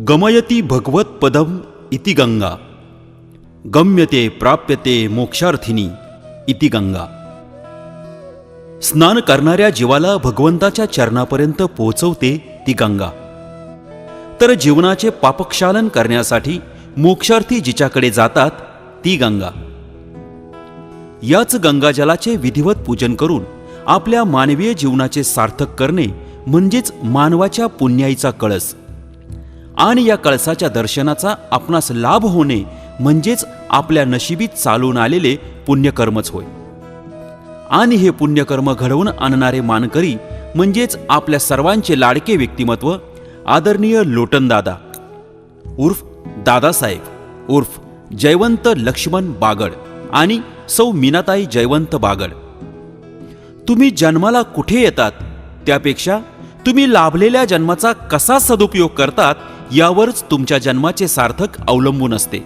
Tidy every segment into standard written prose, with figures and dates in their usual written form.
गमयति भगवत पदम इति गंगा, गम्यते प्राप्यते मोक्षार्थिनी इति गंगा. स्नान करणाऱ्या जीवाला भगवंताच्या चरणापर्यंत पोहोचवते ती गंगा. तर जीवनाचे पापक्षालन करण्यासाठी मोक्षार्थी जिच्याकडे जातात ती गंगा. याच गंगाजलाचे विधिवत पूजन करून आपल्या मानवीय जीवनाचे सार्थक करणे म्हणजेच मानवाच्या पुण्याईचा कळस. आणि या कळसाच्या दर्शनाचा आपणास लाभ होणे म्हणजेच आपल्या नशिबीत चालून आलेले पुण्यकर्मच होय. आणि हे पुण्यकर्म घडवून आणणारे मानकरी म्हणजेच आपल्या सर्वांचे लाडके व्यक्तिमत्व आदरणीय लोटनदादा उर्फ दादासाहेब उर्फ जयवंत लक्ष्मण बागड आणि सौ मीनाताई जयवंत बागड. तुम्ही जन्माला कुठे येतात त्यापेक्षा तुम्ही लाभलेल्या जन्माचा कसा सदुपयोग करतात यावरच तुमच्या जन्माचे सार्थक अवलंबून असते.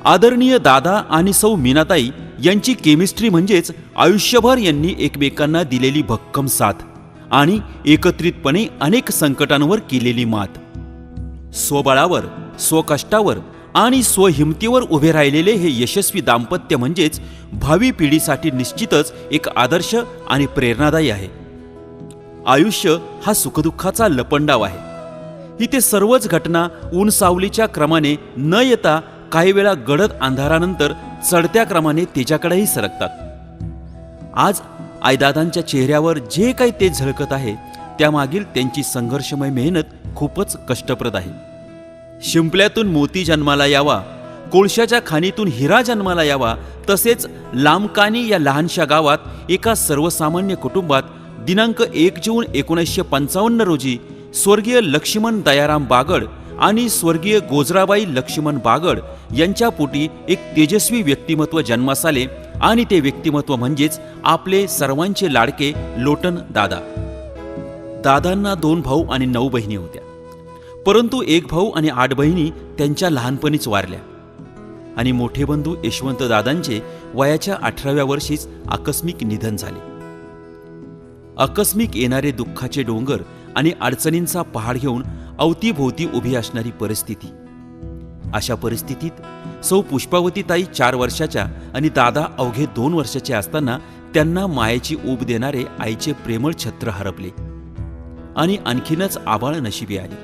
आदरणीय दादा आणि सौ मीनाताई यांची केमिस्ट्री म्हणजेच आयुष्यभर यांनी एकमेकांना दिलेली भक्कम साथ आणि एकत्रितपणे अनेक संकटांवर केलेली मात. स्वबळावर, स्वकष्टावर आणि स्वहिमतीवर उभे राहिलेले हे यशस्वी दाम्पत्य म्हणजेच भावी पिढीसाठी निश्चितच एक आदर्श आणि प्रेरणादायी आहे. आयुष्य हा सुखदुःखाचा लपंडाव आहे. इथे सर्वच घटना ऊन सावलीच्या क्रमाने न येता काही वेळा गडद अंधारानंतर चढत्या क्रमाने तेजाकडेही सरकतात. आज आईदादांच्या चेहऱ्यावर जे काही तेज झळकत आहे त्यामागील त्यांची संघर्षमय मेहनत खूपच कष्टप्रद आहे. शिंपल्यातून मोती जन्माला यावा, कोळशाच्या खाणीतून हिरा जन्माला यावा, तसेच लांबकानी या लहानशा गावात एका सर्वसामान्य कुटुंबात दिनांक 1 जून 1955 रोजी स्वर्गीय लक्ष्मण दयाराम बागड आणि स्वर्गीय गोजराबाई लक्ष्मण बागड यांच्या पोटी एक तेजस्वी व्यक्तिमत्व जन्मास आले. आणि ते व्यक्तिमत्व म्हणजेच आपले सर्वांचे लाडके लोटन दादा. दादांना 2 भाऊ आणि 9 बहिणी होत्या, परंतु 1 भाऊ आणि 8 बहिणी त्यांच्या लहानपणीच वारल्या. आणि मोठे बंधू यशवंत दादांचे वयाच्या 18व्या वर्षीच आकस्मिक निधन झाले. आकस्मिक येणारे दुःखाचे डोंगर आणि अडचणींचा पहाड घेऊन अवतीभोवती उभी असणारी परिस्थिती. अशा परिस्थितीत सौ पुष्पावतीताई 4 वर्षाच्या आणि दादा अवघे 2 वर्षाचे असताना त्यांना मायेची ऊब देणारे आईचे प्रेमळ छत्र हरपले आणि आणखीनच आबाळ नशिबी आली.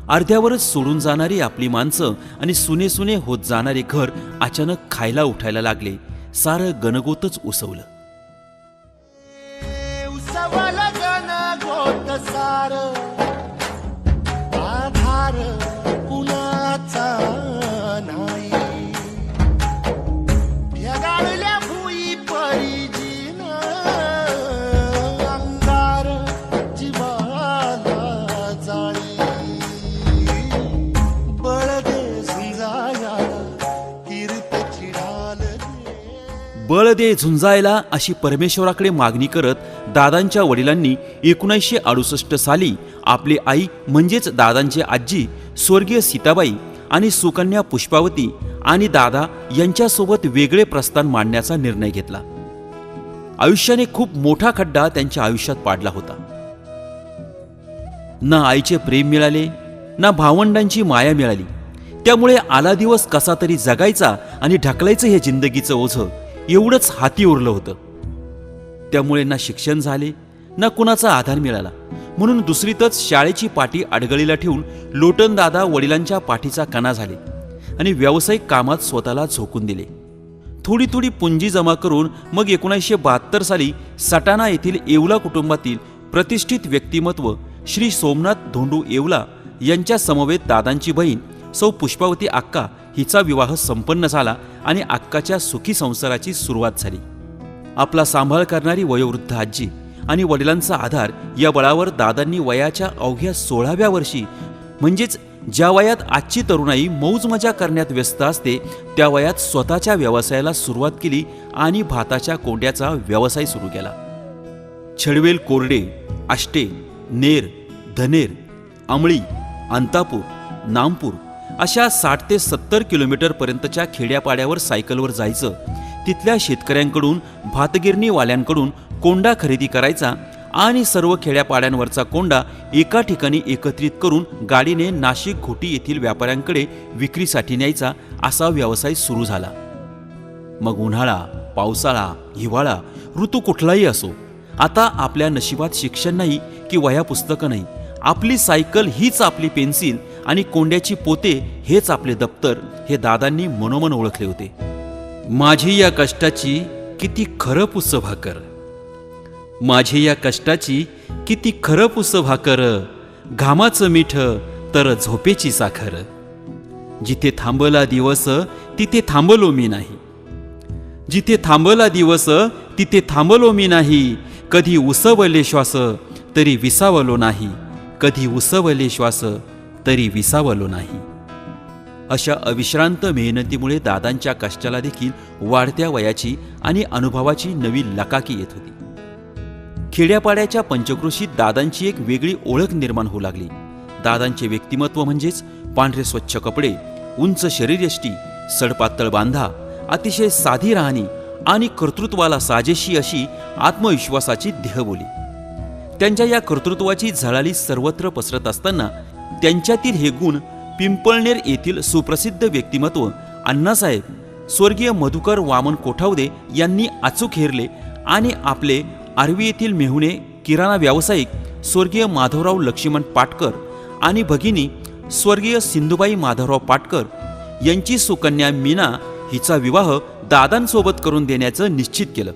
अर्ध्यावरच सोडून जाणारी आपली माणसं आणि सुने सुने होत जाणारे घर अचानक खायला उठायला लागले. सारं गणगोतच उसवलं. आधार कुणाचा नाही, ढगाळल्या भुई परिजीन अंगार जीवाला जाळी. बळ दे झुंजाया तीर्थ चिडाल दे. बळ दे झुंजायला अशी परमेश्वराकडे मागणी करत दादांच्या वडिलांनी 1968 साली आपली आई म्हणजेच दादांची आजी स्वर्गीय सीताबाई आणि सुकन्या पुष्पावती आणि दादा यांच्यासोबत वेगळे प्रस्थान मांडण्याचा निर्णय घेतला. आयुष्याने खूप मोठा खड्डा त्यांच्या आयुष्यात पाडला होता. ना आईचे प्रेम मिळाले, ना भावंडांची माया मिळाली. त्यामुळे आला दिवस कसा तरी जगायचा आणि ढकलायचं हे जिंदगीचं ओझं एवढंच हाती उरलं होतं. त्यामुळे ना शिक्षण झाले, ना कुणाचा आधार मिळाला. म्हणून दुसरीतच शाळेची पाठी अडगळीला ठेवून लोटन दादा वडिलांच्या पाठीचा कणा झाले आणि व्यावसायिक कामात स्वतःला झोकून दिले. थोडी थोडी पुंजी जमा करून मग 1972 साली सटाणा येथील येवला कुटुंबातील प्रतिष्ठित व्यक्तिमत्व श्री सोमनाथ धोंडू येवला यांच्या समवेत दादांची बहीण सौ पुष्पावती अक्का हिचा विवाह संपन्न झाला आणि अक्काच्या सुखी संसाराची सुरुवात झाली. आपला सांभाळ करणारी वयोवृद्ध आजी आणि वडिलांचा आधार या बळावर दादांनी वयाच्या अवघ्या 16व्या वर्षी म्हणजेच ज्या वयात आजची तरुणाई मौज मजा करण्यात व्यस्त असते त्या वयात स्वतःच्या व्यवसायाला सुरुवात केली आणि भाताच्या कोंड्याचा व्यवसाय सुरू केला. छडवेल कोरडे, आष्टे, नेर, धनेर, आमळी, अंतापूर, नामपूर अशा 60 ते 70 किलोमीटर पर्यंतच्या खेड्यापाड्यावर सायकलवर जायचं. तिथल्या शेतकऱ्यांकडून भातगिरणीवाल्यांकडून कोंडा खरेदी करायचा आणि सर्व खेड्यापाड्यांवरचा कोंडा एका ठिकाणी एकत्रित करून गाडीने नाशिक घोटी येथील व्यापाऱ्यांकडे विक्रीसाठी न्यायचा असा व्यवसाय सुरू झाला. मग उन्हाळा, पावसाळा, हिवाळा, ऋतू कुठलाही असो, आता आपल्या नशिबात शिक्षण नाही की वह्या पुस्तकं नाही. आपली सायकल हीच आपली पेन्सिल आणि कोंड्याची पोते हेच आपले दप्तर, हे दादांनी मनोमन ओळखले होते. माझी या कष्टाची किती खरं पुस भाकर, माझी या कष्टाची किती खरं पुस भाकर, घामाचं मीठ तर झोपेची साखर. जिथे थांबला दिवस तिथे थांबलो मी नाही, जिथे थांबला दिवस तिथे थांबलो मी नाही. कधी उसवले श्वास तरी विसावलो नाही, कधी उसवले श्वास तरी विसावलो नाही. अशा अविश्रांत मेहनतीमुळे दादांच्या कष्टाला देखील वाढत्या वयाची आणि अनुभवाची नवी लकाकी येत होती. खेड्यापाड्याच्या पंचक्रोशीत दादांची एक वेगळी ओळख निर्माण होऊ लागली. दादांचे व्यक्तिमत्व म्हणजेच पांढरे स्वच्छ कपडे, उंच शरीरयष्टी, सडपातळ बांधा, अतिशय साधी राहणी आणि कर्तृत्वाला साजेशी अशी आत्मविश्वासाची देहबोली. त्यांच्या या कर्तृत्वाची झळाळी सर्वत्र पसरत असताना त्यांच्यातील हे गुण पिंपळनेर येथील सुप्रसिद्ध व्यक्तिमत्व अण्णासाहेब स्वर्गीय मधुकर वामन कोठावदे यांनी अचूक हेरले आणि आपले आर्वी येथील मेहुणे किराणा व्यावसायिक स्वर्गीय माधवराव लक्ष्मण पाटकर आणि भगिनी स्वर्गीय सिंधुबाई माधवराव पाटकर यांची सुकन्या मीना हिचा विवाह दादांसोबत करून देण्याचं निश्चित केलं.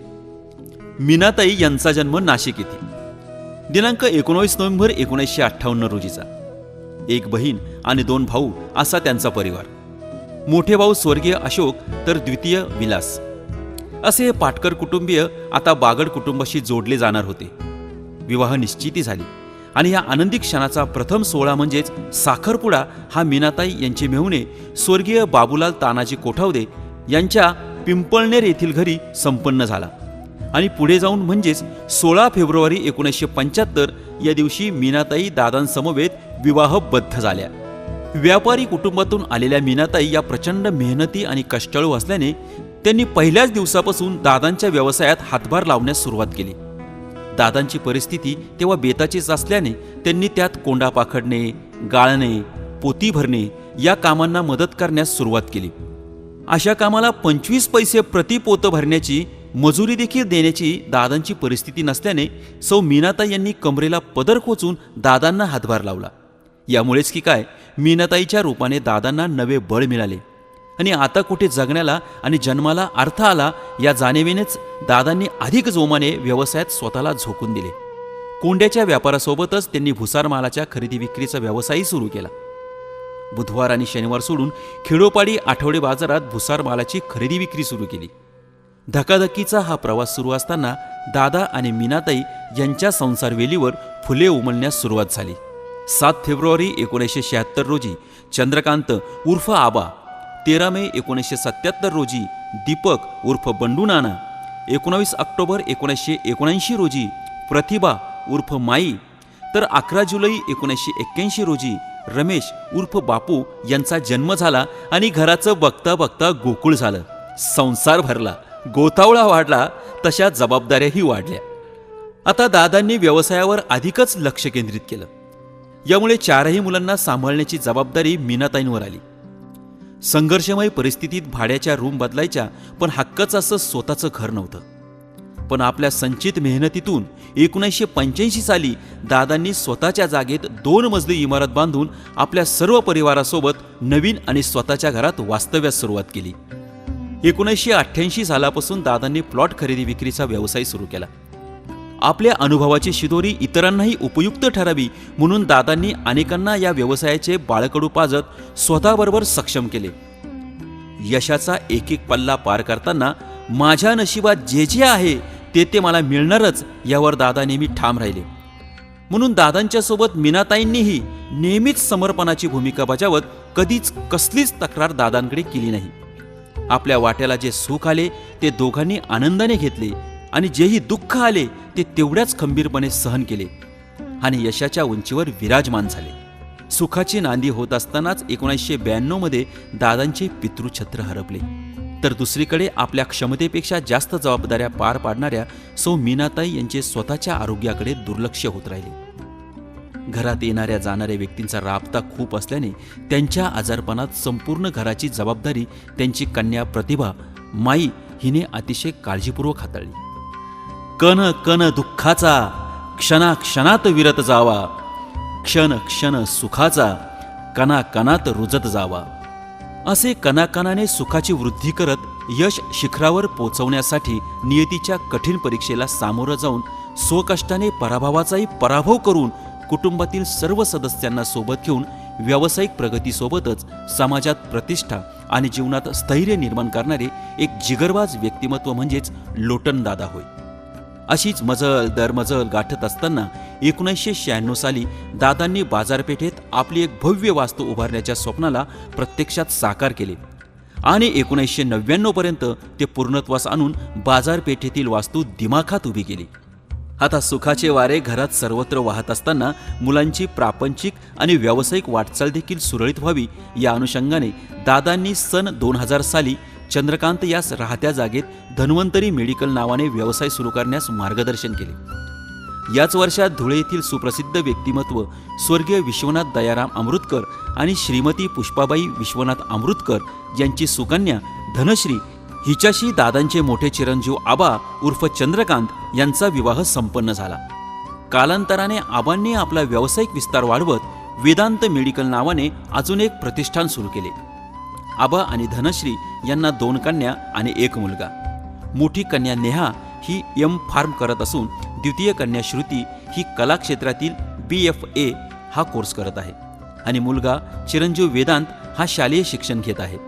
मीनाताई यांचा जन्म नाशिक येथे दिनांक 19 नोव्हेंबर 1958 रोजीचा. एक बहीण आणि 2 भाऊ असा त्यांचा परिवार. मोठे भाऊ स्वर्गीय अशोक तर द्वितीय विलास. असे हे पाटकर कुटुंबीय आता बागड कुटुंबाशी जोडले जाणार होते. विवाह निश्चिती झाली आणि या आनंदी क्षणाचा प्रथम सोहळा म्हणजेच साखरपुडा हा मीनाताई यांचे मेहुणे स्वर्गीय बाबूलाल तानाजी कोठावदे यांच्या पिंपळनेर येथील घरी संपन्न झाला. आणि पुढे जाऊन म्हणजेच 16 फेब्रुवारी 1975 या दिवशी मीनाताई दादांसमवेत विवाहबद्ध झाल्या. व्यापारी कुटुंबातून आलेल्या मीनाताई या प्रचंड मेहनती आणि कष्टाळू असल्याने त्यांनी पहिल्याच दिवसापासून दादांच्या व्यवसायात हातभार लावण्यास सुरुवात केली. दादांची परिस्थिती तेव्हा बेताचीच असल्याने त्यांनी त्यात कोंडा पाखडणे, गाळणे, पोती भरणे या कामांना मदत करण्यास सुरुवात केली. अशा कामाला 25 पैसे प्रति पोतं भरण्याची मजुरी देखील देण्याची दादांची परिस्थिती नसल्याने सौ मीनाताई यांनी कमरेला पदर खोचून दादांना हातभार लावला. यामुळेच की काय, मीनाताईच्या रूपाने दादांना नवे बळ मिळाले आणि आता कुठे जगण्याला आणि जन्माला अर्थ आला या जाणीवेनेच दादांनी अधिक जोमाने व्यवसायात स्वतःला झोकून दिले. कोंड्याच्या व्यापारासोबतच त्यांनी भुसार मालाच्या खरेदी विक्रीचा व्यवसायही सुरू केला. बुधवार आणि शनिवार सोडून खेडोपाडी आठवडे बाजारात भुसार मालाची खरेदी विक्री सुरू केली. धकाधकीचा हा प्रवास सुरू असताना दादा आणि मीनाताई यांच्या संसारवेलीवर फुले उमलण्यास सुरुवात झाली. 7 फेब्रुवारी 1976 रोजी चंद्रकांत उर्फ आबा, 13 मे 1977 रोजी दीपक उर्फ बंडू नाना, 19 ऑक्टोबर 1979 रोजी प्रतिभा उर्फ माई, तर 11 जुलै 1981 रोजी रमेश उर्फ बापू यांचा जन्म झाला आणि घराचं बघता बघता गोकुळ झालं. संसार भरला, गोतावळा वाढला, तशा जबाबदाऱ्याही वाढल्या. आता दादांनी व्यवसायावर अधिकच लक्ष केंद्रित केलं. यामुळे 4ही मुलांना सांभाळण्याची जबाबदारी मीनाताईंवर आली. संघर्षमय परिस्थितीत भाड्याच्या रूम बदलायच्या, पण हक्काचं असं स्वतःचं घर नव्हतं. पण आपल्या संचित मेहनतीतून 1985 साली दादांनी स्वतःच्या जागेत 2 मजली इमारत बांधून आपल्या सर्व परिवारासोबत नवीन आणि स्वतःच्या घरात वास्तव्यास सुरुवात केली. 1988 सालापासून दादांनी प्लॉट खरेदी विक्रीचा व्यवसाय सुरू केला. आपल्या अनुभवाची शिदोरी इतरांनाही उपयुक्त ठरावी म्हणून दादांनी अनेकांना या व्यवसायाचे बाळकडू पाजत स्वतःबरोबर सक्षम केले. यशाचा एक एक पल्ला पार करताना माझ्या नशिबात जे जे आहे ते मला मिळणारच यावर दादा नेहमी ठाम राहिले. म्हणून दादांच्या सोबत मीनाताईंनीही नेहमीच समर्पणाची भूमिका बजावत कधीच कसलीच तक्रार दादांकडे केली नाही. आपल्या वाट्याला जे सुख आले ते दोघांनी आनंदाने घेतले आणि जेही दुःख आले ते तेवढ्याच खंबीरपणे सहन केले आणि यशाच्या उंचीवर विराजमान झाले. सुखाची नांदी होत असतानाच 1992 मध्ये दादांचे पितृछत्र हरपले. तर दुसरीकडे आपल्या क्षमतेपेक्षा जास्त जबाबदाऱ्या पार पाडणाऱ्या सौ मीनाताई यांचे स्वतःच्या आरोग्याकडे दुर्लक्ष होत राहिले. घरात येणाऱ्या जाणाऱ्या व्यक्तींचा राबता खूप असल्याने त्यांच्या आजारपणात संपूर्ण घराची जबाबदारी त्यांची कन्या प्रतिभा माई हिने अतिशय काळजीपूर्वक हाताळली. कण कण दुःखाचा क्षणाक्षणात विरत जावा, क्षण क्षण सुखाचा कणाकणात रुजत जावा, असे कणाकणाने सुखाची वृद्धी करत यश शिखरावर पोचवण्यासाठी नियतीच्या कठीण परीक्षेला सामोरं जाऊन स्वकष्टाने पराभवाचाही पराभव करून कुटुंबातील सर्व सदस्यांना सोबत घेऊन व्यावसायिक प्रगतीसोबतच समाजात प्रतिष्ठा आणि जीवनात स्थैर्य निर्माण करणारे एक जिगरबाज व्यक्तिमत्व म्हणजेच लोटन दादा होय. अशीच मजल दरमजल गाठत असताना 1996 साली दादांनी बाजारपेठेत आपली एक भव्य वास्तू उभारण्याच्या स्वप्नाला प्रत्यक्षात साकार केले आणि 1999 पर्यंत ते पूर्णत्वास आणून बाजारपेठेतील वास्तू दिमाखात उभी केली. आता सुखाचे वारे घरात सर्वत्र वाहत असताना मुलांची प्रापंचिक आणि व्यावसायिक वाटचाल देखील सुरळीत व्हावी या अनुषंगाने दादांनी सन 2000 साली चंद्रकांत यास राहत्या जागेत धन्वंतरी मेडिकल नावाने व्यवसाय सुरू करण्यास मार्गदर्शन केले. याच वर्षात धुळे येथील सुप्रसिद्ध व्यक्तिमत्व स्वर्गीय विश्वनाथ दयाराम अमृतकर आणि श्रीमती पुष्पाबाई विश्वनाथ अमृतकर यांची सुकन्या धनश्री हिच्याशी दादांचे मोठे चिरंजीव आबा उर्फ चंद्रकांत यांचा विवाह संपन्न झाला. कालांतराने आबांनी आपला व्यावसायिक विस्तार वाढवत वेदांत मेडिकल नावाने अजून एक प्रतिष्ठान सुरू केले. आबा आणि धनश्री यांना 2 कन्या आणि 1 मुलगा. मोठी कन्या नेहा ही फार्म करत असून द्वितीय कन्या श्रुती ही कला क्षेत्रातील BFA हा कोर्स करत आहे आणि मुलगा चिरंजीव वेदांत हा शालेय शिक्षण घेत आहे.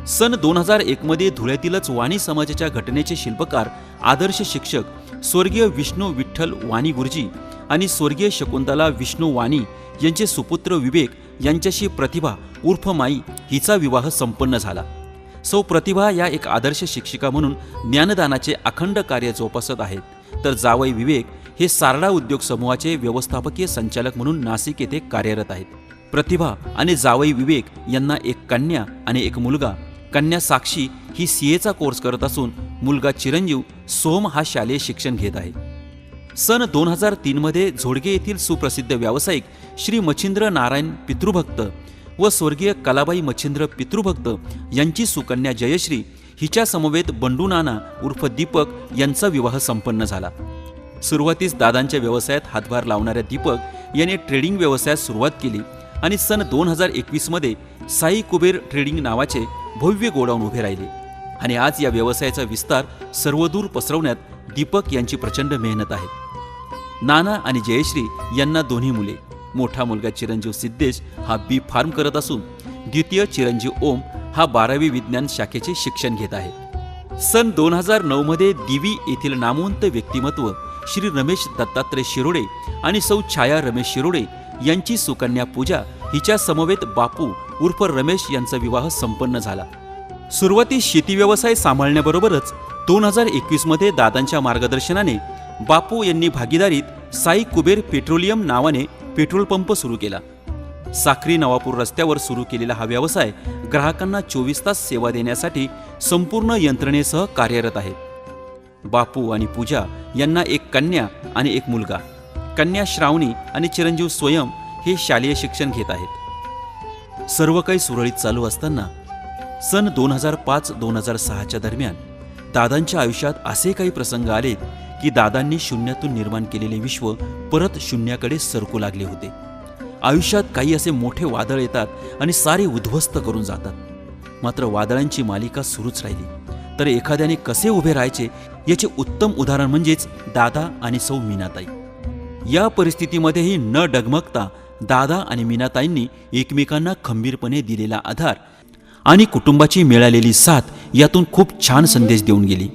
सन 2001 मध्ये धुळ्यातीलच वाणी समाजाच्या घटनेचे शिल्पकार आदर्श शिक्षक स्वर्गीय विष्णू विठ्ठल वाणी गुरुजी आणि स्वर्गीय शकुंतला विष्णू वाणी यांचे सुपुत्र विवेक यांच्याशी प्रतिभा उर्फ माई हिचा विवाह संपन्न झाला. सौ प्रतिभा या एक आदर्श शिक्षिका म्हणून ज्ञानदानाचे अखंड कार्य जोपासत आहेत, तर जावई विवेक हे सारडा उद्योग समूहाचे व्यवस्थापकीय संचालक म्हणून नाशिक येथे कार्यरत आहेत. प्रतिभा आणि जावई विवेक यांना 1 कन्या आणि 1 मुलगा. कन्या साक्षी ही CA कोर्स करत असून मुलगा चिरंजीव सोम हा शालेय शिक्षण घेत आहे. सन 2003 मध्ये झोडगे येथील सुप्रसिद्ध व्यावसायिक श्री मच्छिंद्र नारायण पितृभक्त व स्वर्गीय कलाबाई मच्छिंद्र पितृभक्त यांची सुकन्या जयश्री हिच्या समवेत बंडू नाना उर्फ दीपक यांचा विवाह संपन्न झाला. सुरुवातीस दादांच्या व्यवसायात हातभार लावणाऱ्या दीपक याने ट्रेडिंग व्यवसायात सुरुवात केली आणि सन 2021 मध्ये साई कुबेर ट्रेडिंग नावाचे भव्य गोडाऊन उभे राहिले आणि आज या व्यवसायाचा विस्तार सर्वदूर पसरवण्यात दीपक यांची प्रचंड मेहनत आहे. नाना आणि जयश्री यांना 2 मुले. मोठा मुलगा चिरंजीव सिद्धेश हा B फार्म करत असून द्वितीय चिरंजीव ओम हा 12वी विज्ञान शाखेचे शिक्षण घेत आहे. सन 2009 मध्ये दिवी येथील नामवंत व्यक्तिमत्व श्री रमेश दत्तात्रय शिरोडे आणि सौ छाया रमेश शिरोडे यांची सुकन्या पूजा हिच्या समवेत बापू उर्फ रमेश यांचा विवाह संपन्न झाला. सुरुवातीस शेती व्यवसाय सांभाळण्याबरोबरच 2021 मध्ये दादांच्या मार्गदर्शनाने बापू यांनी भागीदारीत साई कुबेर पेट्रोलियम नावाने पेट्रोल पंप सुरू केला. साक्री नवापूर रस्त्यावर सुरू केलेला हा व्यवसाय ग्राहकांना 24 तास सेवा देण्यासाठी संपूर्ण यंत्रणेसह कार्यरत आहे. बापू आणि पूजा यांना 1 कन्या आणि 1 मुलगा. कन्या श्रावणी आणि चिरंजीव स्वयं हे शालेय शिक्षण घेत आहेत. सर्व काही सुरळीत चालू असताना सन 2005-2006च्या दरम्यान दादांच्या आयुष्यात असे काही प्रसंग आलेत की दादांनी शून्यातून निर्माण केलेले विश्व परत शून्याकडे सरकू लागले होते. आयुष्यात काही असे मोठे वादळ येतात आणि सारे उद्ध्वस्त करून जातात. मात्र वादळांची मालिका सुरूच राहिली तर एखाद्याने कसे उभे राहायचे याचे उत्तम उदाहरण म्हणजेच दादा आणि सौ मीनाताई. या परिस्थितीमध्येही न डगमगता दादा आणि मीनाताईंनी एकमेकांना खंबीरपणे दिलेला आधार आणि कुटुंबाची मिळालेली साथ यातून खूप छान संदेश देऊन गेली.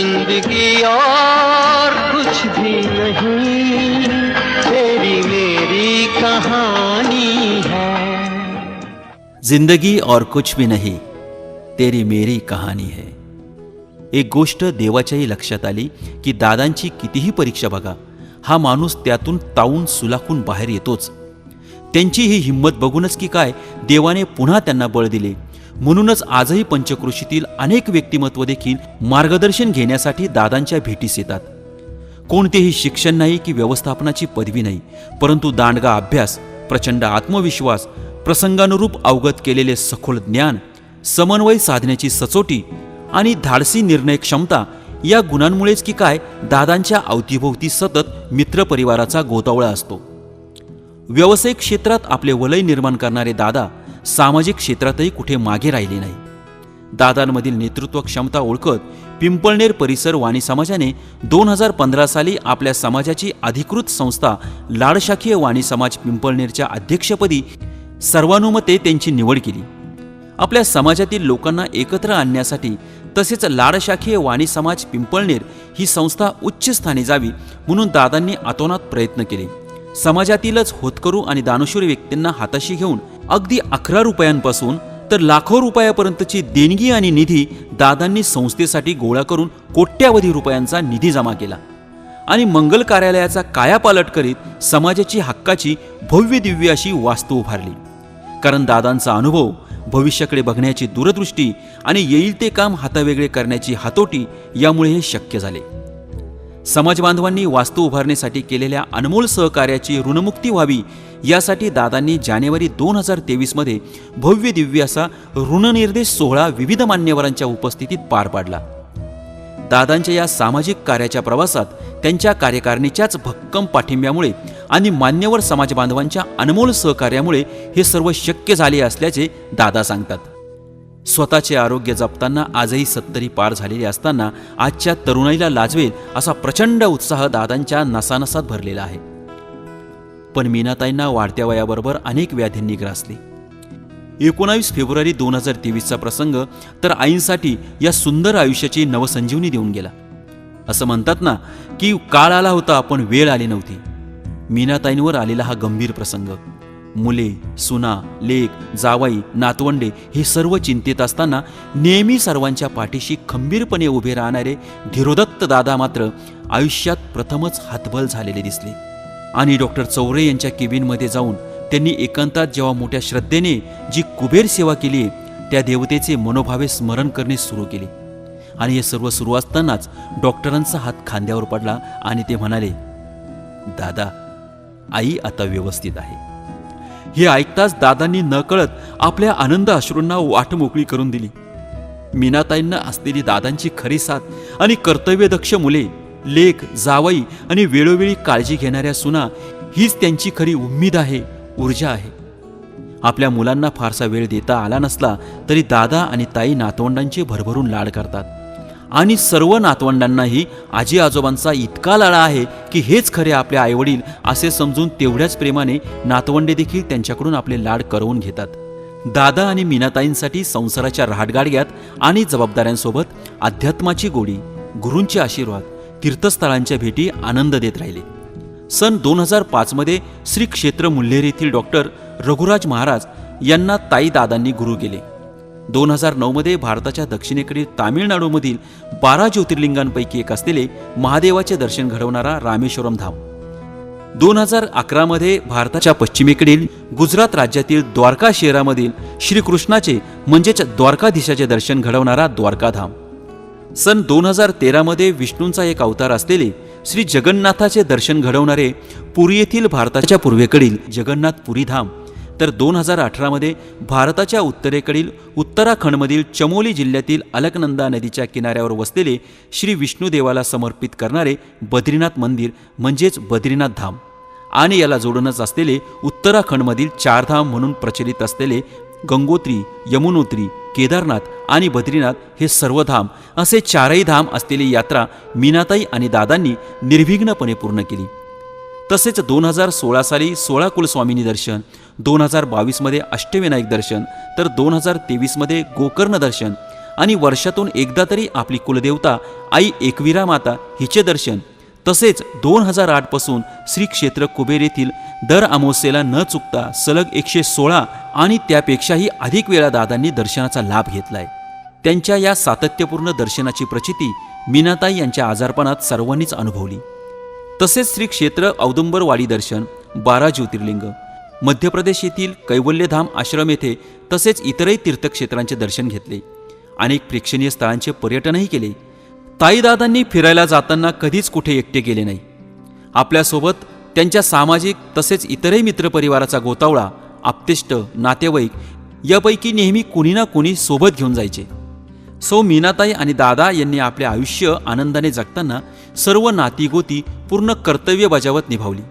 जिंदगी और कुछ भी नहीं, तेरी मेरी कहानी है। जिंदगी और कुछ भी नहीं, तेरी मेरी कहाणी है. एक गोष्ट देवाच्याही लक्षात आली की दादांची कितीही परीक्षा बघा, हा माणूस त्यातून तावून सुलाखून बाहेर येतोच. त्यांची ही हिंमत बघूनच की काय देवाने पुन्हा त्यांना बळ दिले. म्हणूनच आजही पंचक्रोशीतील अनेक व्यक्तिमत्व देखील मार्गदर्शन घेण्यासाठी दादांच्या भेटीस येतात. कोणतेही शिक्षण नाही की व्यवस्थापनाची पदवी नाही, परंतु दांडगा अभ्यास, प्रचंड आत्मविश्वास, प्रसंगानुरूप अवगत केलेले सखोल ज्ञान, समन्वय साधण्याची सचोटी आणि धाडसी निर्णय क्षमता या गुणांमुळेच की काय दादांच्या अवतीभोवती सतत मित्रपरिवाराचा गोतावळा असतो. व्यावसायिक क्षेत्रात आपले वलय निर्माण करणारे दादा सामाजिक क्षेत्रातही कुठे मागे राहिले नाही. दादांमधील नेतृत्व क्षमता ओळखत पिंपळनेर परिसर वाणी समाजाने 2015 साली आपल्या समाजाची अधिकृत संस्था लाडशाखीय वाणी समाज पिंपळनेरच्या अध्यक्षपदी सर्वानुमते त्यांची निवड केली. आपल्या समाजातील लोकांना एकत्र आणण्यासाठी तसेच लाडशाखीय वाणी समाज पिंपळनेर ही संस्था उच्च स्थानी जावी म्हणून दादांनी अतोनात प्रयत्न केले. समाजातीलच होतकरू आणि दानशूर व्यक्तींना हाताशी घेऊन अगदी 11 रुपयांपासून तर लाखो रुपयापर्यंतची देणगी आणि निधी दादांनी संस्थेसाठी गोळा करून कोट्यावधी रुपयांचा निधी जमा केला आणि मंगल कार्यालयाचा कायापालट करीत समाजाची हक्काची भव्य दिव्य अशी वास्तू उभारली. कारण दादांचा अनुभव, भविष्याकडे बघण्याची दूरदृष्टी आणि येईल ते काम हातावेगळे करण्याची हातोटी यामुळे हे शक्य झाले. समाज बांधवांनी वास्तू उभारण्यासाठी केलेल्या अनमोल सहकार्याची ऋणमुक्ती व्हावी यासाठी दादांनी जानेवारी 2023 मध्ये भव्य दिव्य असा ऋणनिर्देश सोहळा विविध मान्यवरांच्या उपस्थितीत पार पाडला. दादांच्या या सामाजिक कार्याच्या प्रवासात त्यांच्या कार्यकारिणीच्याच भक्कम पाठिंब्यामुळे आणि मान्यवर समाज बांधवांच्या अनमोल सहकार्यामुळे हे सर्व शक्य झाले असल्याचे दादा सांगतात. स्वतःचे आरोग्य जपताना आजही 70 पार झालेले असताना आजच्या तरुणाईला लाजवेल असा प्रचंड उत्साह दादांच्या नसानसात भरलेला आहे. पण मीनाताईंना वाढत्या वयाबरोबर अनेक व्याधींनी ग्रासले. 19 फेब्रुवारी 2023चा प्रसंग तर आईंसाठी या सुंदर आयुष्याची नवसंजीवनी देऊन गेला. असं म्हणतात ना की काळ आला होता पण वेळ आली नव्हती. मीनाताईंवर आलेला हा गंभीर प्रसंग, मुले, सुना, लेक, जावाई, नातवंडे हे सर्व चिंतेत असताना नेहमी सर्वांच्या पाठीशी खंबीरपणे उभे राहणारे धीरोदत्त दादा मात्र आयुष्यात प्रथमच हतबल झालेले दिसले. आणि डॉक्टर चौरे यांच्या केबिनमध्ये जाऊन त्यांनी एकांतात जेव्हा मोठ्या श्रद्धेने जी कुबेर सेवा केली त्या देवतेचे मनोभावे स्मरण करणे सुरू केले. आणि हे सर्व सुरू असतानाच डॉक्टरांचा हात खांद्यावर पडला आणि ते म्हणाले, दादा, आई आता व्यवस्थित आहे. हे ऐकताच दादांनी नकळत आपल्या आनंद अश्रूंना वाट मोकळी करून दिली. मीनाताईंना असलेली दादांची खरी साथ आणि कर्तव्यदक्ष मुले, लेक, जावई आणि वेळोवेळी काळजी घेणाऱ्या सुना हीच त्यांची खरी उम्मीद आहे, ऊर्जा आहे. आपल्या मुलांना फारसा वेळ देता आला नसला तरी दादा आणि ताई नातवंडांचे भरभरून लाड करतात आणि सर्व नातवंडांनाही आजी आजोबांचा इतका लाडा आहे की हेच खरे आपले आईवडील असे समजून तेवढ्याच प्रेमाने नातवंडे देखील त्यांच्याकडून आपले लाड करवून घेतात. दादा आणि मीनाताईंसाठी संसाराच्या रहाटगाडग्यात आणि जबाबदाऱ्यांसोबत अध्यात्माची गोडी, गुरूंचे आशीर्वाद, तीर्थस्थळांच्या भेटी आनंद देत राहिले. सन 2005 मध्ये श्री क्षेत्र मुल्हेर येथील डॉक्टर रघुराज महाराज यांना ताई दादांनी गुरु केले. 2009 मध्ये भारताच्या दक्षिणेकडील तामिळनाडूमधील 12 ज्योतिर्लिंगांपैकी एक असलेले महादेवाचे दर्शन घडवणारा रामेश्वरम धाम. 2011 मध्ये भारताच्या पश्चिमेकडील गुजरात राज्यातील द्वारका शहरामधील श्रीकृष्णाचे म्हणजेच द्वारकाधीशाचे दर्शन घडवणारा द्वारकाधाम. सन 2013 मध्ये विष्णूंचा एक अवतार असलेले श्री जगन्नाथाचे दर्शन घडवणारे पुरी येथील भारताच्या पूर्वेकडील जगन्नाथपुरी धाम. तर 2018 मध्ये भारताच्या उत्तरेकडील उत्तराखंडमधील चमोली जिल्ह्यातील अलकनंदा नदीच्या किनाऱ्यावर वसलेले श्री विष्णुदेवाला समर्पित करणारे बद्रीनाथ मंदिर म्हणजेच बद्रीनाथ धाम आणि याला जोडूनच असलेले उत्तराखंडमधील 4 धाम म्हणून प्रचलित असलेले गंगोत्री, यमुनोत्री, केदारनाथ आणि बद्रीनाथ हे सर्व धाम असे 4ही धाम असलेली यात्रा मीनाताई आणि दादांनी निर्विघ्नपणे पूर्ण केली. तसेच 2016 साली 16 कुलस्वामिनी दर्शन, 2022 मध्ये अष्टविनायक दर्शन, तर 2023 मध्ये गोकर्ण दर्शन आणि वर्षातून एकदा तरी आपली कुलदेवता आई एकविरा माता हिचे दर्शन, तसेच 2008 पासून श्री क्षेत्र कुबेर येथील दर अमावस्येला न चुकता सलग 116 आणि त्यापेक्षाही अधिक वेळा दादांनी दर्शनाचा लाभ घेतलाय. त्यांच्या या सातत्यपूर्ण दर्शनाची प्रचिती मीनाताई यांच्या आजारपणात सर्वांनीच अनुभवली. तसेच श्री क्षेत्र औदुंबरवाडी दर्शन, 12 ज्योतिर्लिंग, मध्य प्रदेश येथील कैवल्यधाम आश्रम येथे तसेच इतरही तीर्थक्षेत्रांचे दर्शन घेतले. अनेक प्रेक्षणीय स्थळांचे पर्यटनही केले. ताईदादांनी फिरायला जाताना कधीच कुठे एकटे गेले नाही. आपल्यासोबत त्यांच्या सामाजिक तसेच इतरही मित्रपरिवाराचा गोतावळा, आप्तेष्ट, नातेवाईक यापैकी नेहमी कुणी ना कुणी सोबत घेऊन जायचे. सौ मीनाताई आणि दादा यांनी आपले आयुष्य आनंदाने जगताना सर्व नातीगोती पूर्ण कर्तव्य बजावत निभावली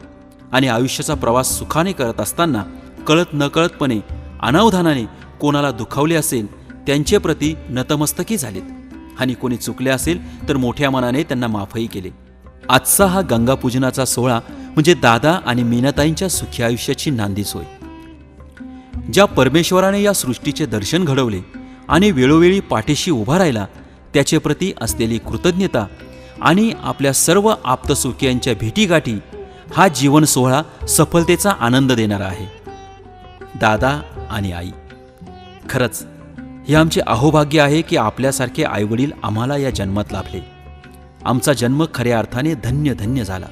आणि आयुष्याचा प्रवास सुखाने करत असताना कळत नकळतपणे अनावधानाने कोणाला दुखावले असेल त्यांचे प्रती नतमस्तकी झालेत आणि कोणी चुकले असेल तर मोठ्या मनाने त्यांना माफही केले. आजचा हा गंगापूजनाचा सोहळा म्हणजे दादा आणि मीनाताईंच्या सुखी आयुष्याची नांदीच होय. ज्या परमेश्वराने या सृष्टीचे दर्शन घडवले आणि वेळोवेळी पाठीशी उभा राहिला त्याचे प्रती असलेली कृतज्ञता आणि आपल्या सर्व आप्तसुखियांच्या भेटीगाठी हा जीवन सोहळा सफलतेचा आनंद देणारा आहे. दादा आणि आई, खरंच हे आमचे अहोभाग्य आहे की आपल्यासारखे आईवडील आम्हाला या जन्मात लाभले. आमचा जन्म खऱ्या अर्थाने धन्य धन्य झाला.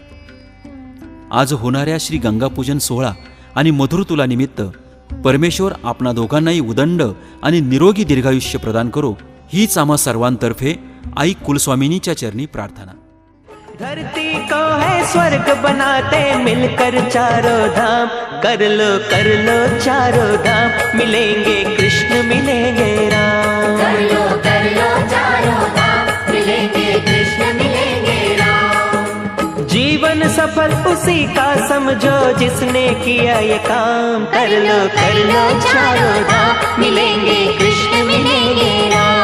आज होणाऱ्या श्री गंगापूजन सोहळा आणि मधुर तुला निमित्त परमेश्वर आपणा दोघांनाही उदंड आणि निरोगी दीर्घायुष्य प्रदान करो, हीच आम्हा सर्वांतर्फे आई कुलस्वामिनीच्या चरणी प्रार्थना. धरती को है स्वर्ग बनाते मिलकर चारों धाम, कर लो चारों धाम, मिलेंगे कृष्ण मिलेंगे राम. कर लो चारों धाम, मिलेंगे कृष्ण मिलेंगे राम. जीवन सफल उसी का समझो जिसने किया ये काम. कर लो चारों धाम, मिलेंगे कृष्ण मिलेंगे राम.